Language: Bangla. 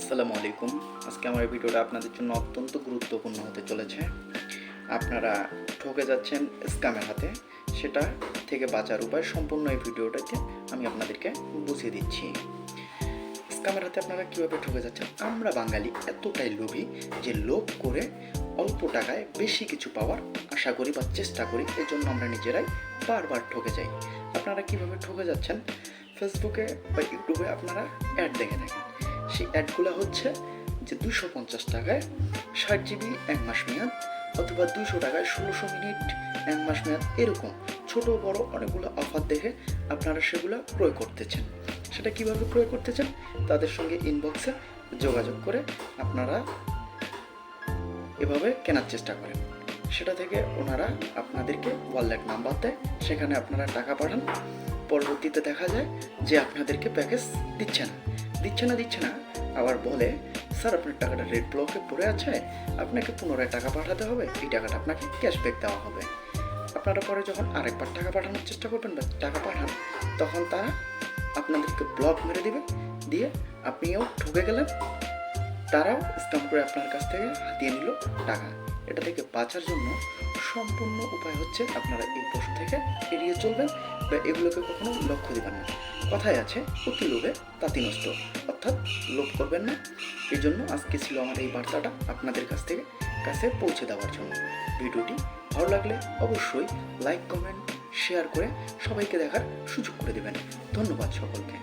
আসসালামু আলাইকুম। আজকে আমার এই ভিডিওটা আপনাদের জন্য অত্যন্ত গুরুত্বপূর্ণ হতে চলেছে। আপনারা ঠকে যাচ্ছেন স্ক্যামের হাতে, সেটা থেকে বাঁচার উপায় সম্পূর্ণ এই ভিডিওটাতে আমি আপনাদেরকে বুঝিয়ে দিচ্ছি। স্ক্যামের হাতে আপনারা কীভাবে ঠকে যাচ্ছেন। আমরা বাঙালি এতটাই লোভী যে লোভ করে অল্প টাকায় বেশি কিছু পাওয়ার আশা করি বা চেষ্টা করি, এই জন্য আমরা নিজেরাই বারবার ঠকে যাই। আপনারা কীভাবে ঠকে যাচ্ছেন, ফেসবুকে বা ইউটিউবে আপনারা অ্যাড দেখে থাকেন। সেই অ্যাডগুলো হচ্ছে যে 250 টাকায় 60 জিবি 1 মাস মেয়াদ, অথবা 200 টাকায় 1600 মিনিট 1 মাস মেয়াদ, এরকম ছোট বড় অনেকগুলো অফার দেখে আপনারা সেগুলো ক্রয় করতেছেন। সেটা কিভাবে ক্রয় করতেছেন, তাদের সঙ্গে ইনবক্সে যোগাযোগ করে আপনারা এভাবে কেনার চেষ্টা করেন। সেটা থেকে ওনারা আপনাদেরকে ওয়ালেট নাম্বার দেয়, সেখানে আপনারা টাকা পাঠান। পরবর্তীতে দেখা যায় যে আপনাদেরকে প্যাকেজ দিচ্ছে না, আবার বলে স্যার আপনার টাকাটা রেড ব্লকে পড়ে আছে, আপনাকে পুনরায় টাকা পাঠাতে হবে, এই টাকাটা আপনাকে ক্যাশব্যাক দেওয়া হবে। আপনারা পরে যখন আরেকবার টাকা পাঠানোর চেষ্টা করবেন বা টাকা পাঠান, তখন তারা আপনাদেরকে ব্লক মেরে দিবে, দিয়ে আপনিও ঠকে গেলেন, তারাও স্ক্যাম করে আপনার কাছ থেকে হাতিয়ে নিল টাকা। এটা থেকে বাঁচার জন্য সম্পূর্ণ উপায় হচ্ছে আপনারা এই প্রশ্ন থেকে এড়িয়ে চলবেন বা এগুলোকে কখনো লক্ষ্য দিবেন না। কথায় আছে, অতি লোভে তাঁতি নষ্ট, অর্থাৎ লোভ করবেন না। এই জন্য আজকে ছিল আমার এই বার্তাটা আপনাদের কাছে পৌঁছে দেওয়ার জন্য। ভিডিওটি ভালো লাগলে অবশ্যই লাইক, কমেন্ট, শেয়ার করে সবাইকে দেখার সুযোগ করে দেবেন। ধন্যবাদ সকলকে।